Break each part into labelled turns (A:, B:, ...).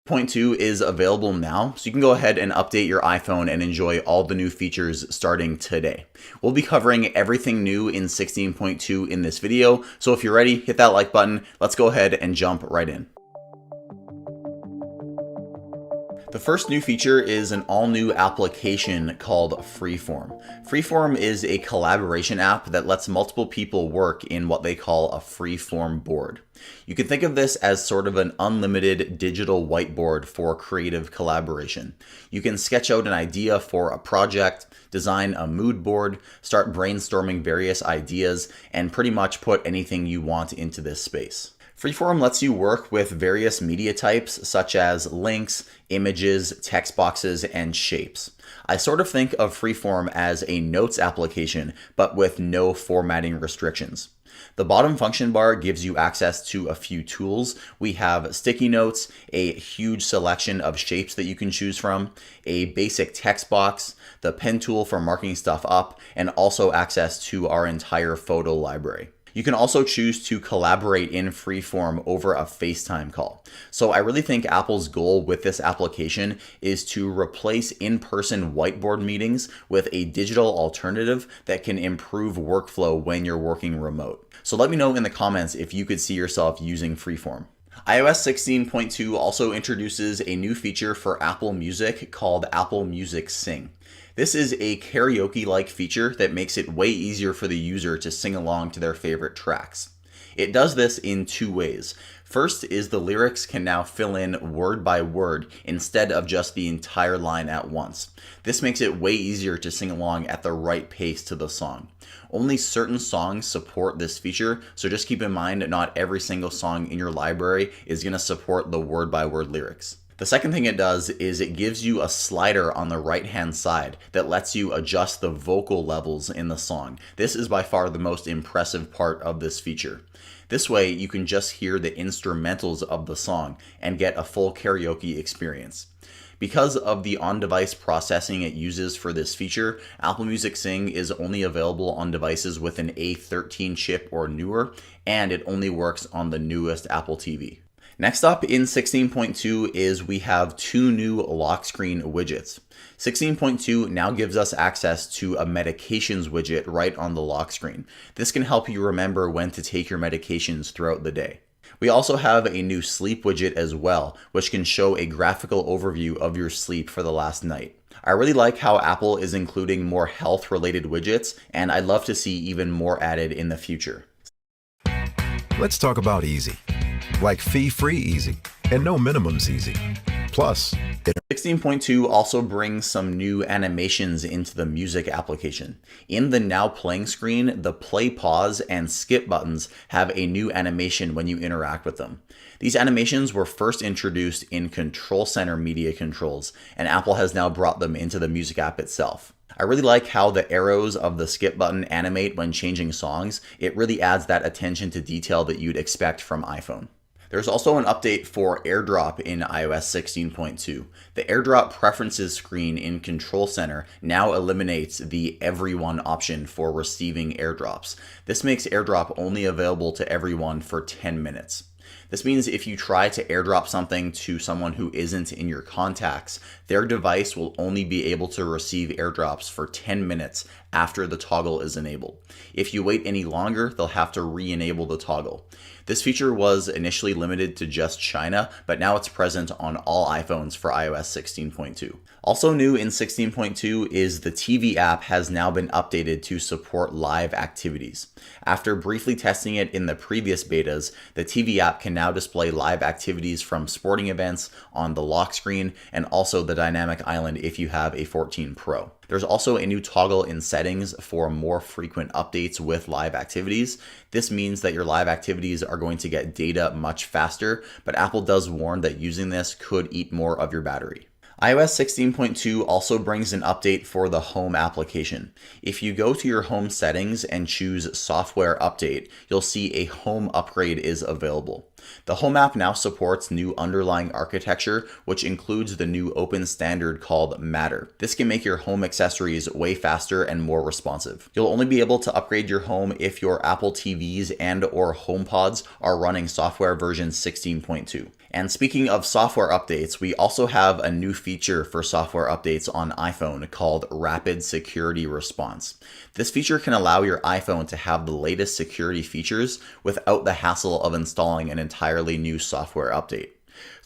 A: Point 2 is available now, so you can go ahead and update your iPhone and enjoy all the new features starting today. We'll be covering everything new in 16.2 in this video, so if you're ready, hit that like button. Let's go ahead and jump right in. The first new feature is an all-new application called Freeform. Freeform is a collaboration app that lets multiple people work in what they call a freeform board. You can think of this as sort of an unlimited digital whiteboard for creative collaboration. You can sketch out an idea for a project, design a mood board, start brainstorming various ideas, and pretty much put anything you want into this space. Freeform lets you work with various media types such as links, images, text boxes, and shapes. I sort of think of Freeform as a notes application, but with no formatting restrictions. The bottom function bar gives you access to a few tools. We have sticky notes, a huge selection of shapes that you can choose from, a basic text box, the pen tool for marking stuff up, and also access to our entire photo library. You can also choose to collaborate in Freeform over a FaceTime call. So I really think Apple's goal with this application is to replace in-person whiteboard meetings with a digital alternative that can improve workflow when you're working remote. So let me know in the comments if you could see yourself using Freeform. iOS 16.2 also introduces a new feature for Apple Music called Apple Music Sing. This is a karaoke-like feature that makes it way easier for the user to sing along to their favorite tracks. It does this in two ways. First is the lyrics can now fill in word by word instead of just the entire line at once. This makes it way easier to sing along at the right pace to the song. Only certain songs support this feature, so just keep in mind not every single song in your library is going to support the word by word lyrics. The second thing it does is it gives you a slider on the right hand side that lets you adjust the vocal levels in the song. This is by far the most impressive part of this feature. This way you can just hear the instrumentals of the song and get a full karaoke experience. Because of the on-device processing it uses for this feature, Apple Music Sing is only available on devices with an A13 chip or newer, and it only works on the newest Apple TV. Next up in 16.2 is we have two new lock screen widgets. 16.2 now gives us access to a medications widget right on the lock screen. This can help you remember when to take your medications throughout the day. We also have a new sleep widget as well, which can show a graphical overview of your sleep for the last night. I really like how Apple is including more health-related widgets, and I'd love to see even more added in the future.
B: Let's talk about easy. Like fee-free easy and no minimums easy. Plus,
A: 16.2 also brings some new animations into the music application. In the now playing screen, the play, pause, and skip buttons have a new animation when you interact with them. These animations were first introduced in Control Center media controls, and Apple has now brought them into the music app itself. I really like how the arrows of the skip button animate when changing songs. It really adds that attention to detail that you'd expect from iPhone. There's also an update for AirDrop in iOS 16.2. The AirDrop preferences screen in Control Center now eliminates the everyone option for receiving AirDrops. This makes AirDrop only available to everyone for 10 minutes. This means if you try to airdrop something to someone who isn't in your contacts, their device will only be able to receive airdrops for 10 minutes after the toggle is enabled. If you wait any longer, they'll have to re-enable the toggle. This feature was initially limited to just China, but now it's present on all iPhones for iOS 16.2. Also new in 16.2 is the TV app has now been updated to support live activities. After briefly testing it in the previous betas, the TV app can now display live activities from sporting events on the lock screen and also the dynamic island if you have a 14 Pro. There's also a new toggle in settings for more frequent updates with live activities. This means that your live activities are going to get data much faster, but Apple does warn that using this could eat more of your battery. iOS 16.2 also brings an update for the Home application. If you go to your Home settings and choose Software Update, you'll see a Home upgrade is available. The Home app now supports new underlying architecture, which includes the new open standard called Matter. This can make your home accessories way faster and more responsive. You'll only be able to upgrade your home if your Apple TVs and/or HomePods are running software version 16.2. And speaking of software updates, we also have a new feature for software updates on iPhone called Rapid Security Response. This feature can allow your iPhone to have the latest security features without the hassle of installing an entirely new software update.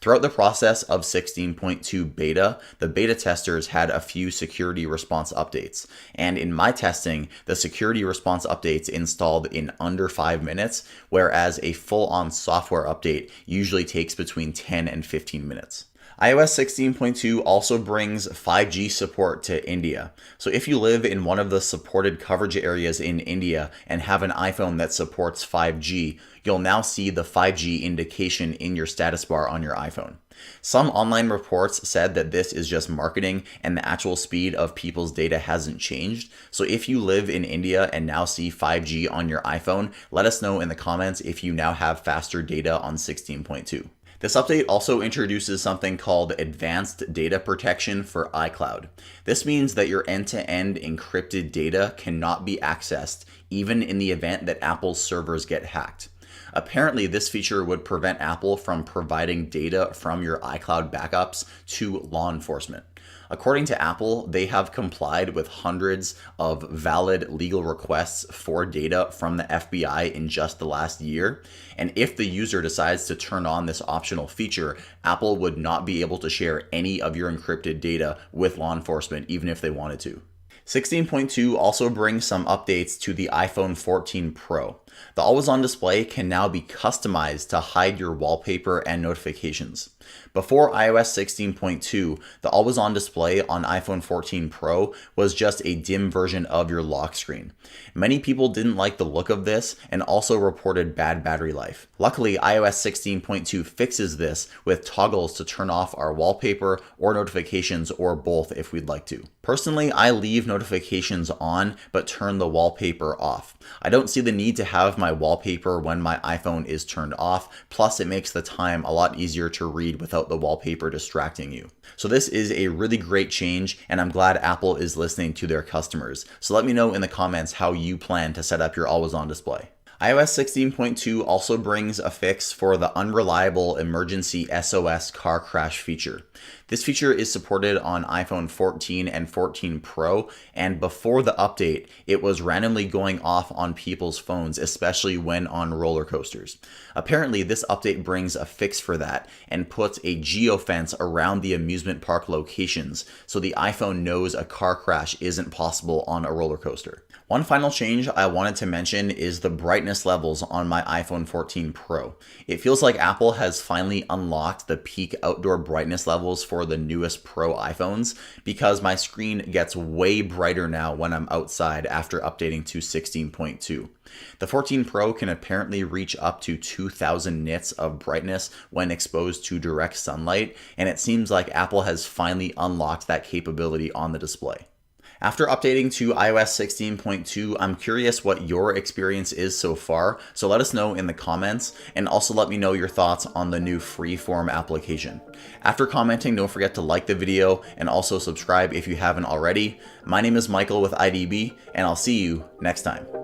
A: Throughout the process of 16.2 beta, the beta testers had a few security response updates. And in my testing, the security response updates installed in under 5 minutes, whereas a full-on software update usually takes between 10 and 15 minutes. iOS 16.2 also brings 5G support to India. So if you live in one of the supported coverage areas in India and have an iPhone that supports 5G, you'll now see the 5G indication in your status bar on your iPhone. Some online reports said that this is just marketing and the actual speed of people's data hasn't changed. So if you live in India and now see 5G on your iPhone, let us know in the comments if you now have faster data on 16.2. This update also introduces something called Advanced Data Protection for iCloud. This means that your end-to-end encrypted data cannot be accessed, even in the event that Apple's servers get hacked. Apparently, this feature would prevent Apple from providing data from your iCloud backups to law enforcement. According to Apple, they have complied with hundreds of valid legal requests for data from the FBI in just the last year. And if the user decides to turn on this optional feature, Apple would not be able to share any of your encrypted data with law enforcement, even if they wanted to. 16.2 also brings some updates to the iPhone 14 Pro. The always-on display can now be customized to hide your wallpaper and notifications. Before iOS 16.2, the always-on display on iPhone 14 Pro was just a dim version of your lock screen. Many people didn't like the look of this and also reported bad battery life. Luckily, iOS 16.2 fixes this with toggles to turn off our wallpaper or notifications, or both if we'd like to. Personally, I leave notifications on but turn the wallpaper off. I don't see the need to have my wallpaper when my iPhone is turned off, plus it makes the time a lot easier to read without the wallpaper distracting you. So this is a really great change, and I'm glad Apple is listening to their customers. So let me know in the comments how you plan to set up your always-on display. iOS 16.2 also brings a fix for the unreliable emergency SOS car crash feature. This feature is supported on iPhone 14 and 14 Pro, and before the update, it was randomly going off on people's phones, especially when on roller coasters. Apparently, this update brings a fix for that and puts a geofence around the amusement park locations, so the iPhone knows a car crash isn't possible on a roller coaster. One final change I wanted to mention is the brightness levels on my iPhone 14 Pro. It feels like Apple has finally unlocked the peak outdoor brightness levels for the newest Pro iPhones, because my screen gets way brighter now when I'm outside after updating to 16.2. The 14 Pro can apparently reach up to 2000 nits of brightness when exposed to direct sunlight, and it seems like Apple has finally unlocked that capability on the display. After updating to iOS 16.2, I'm curious what your experience is so far, so let us know in the comments, and also let me know your thoughts on the new Freeform application. After commenting, don't forget to like the video and also subscribe if you haven't already. My name is Michael with IDB, and I'll see you next time.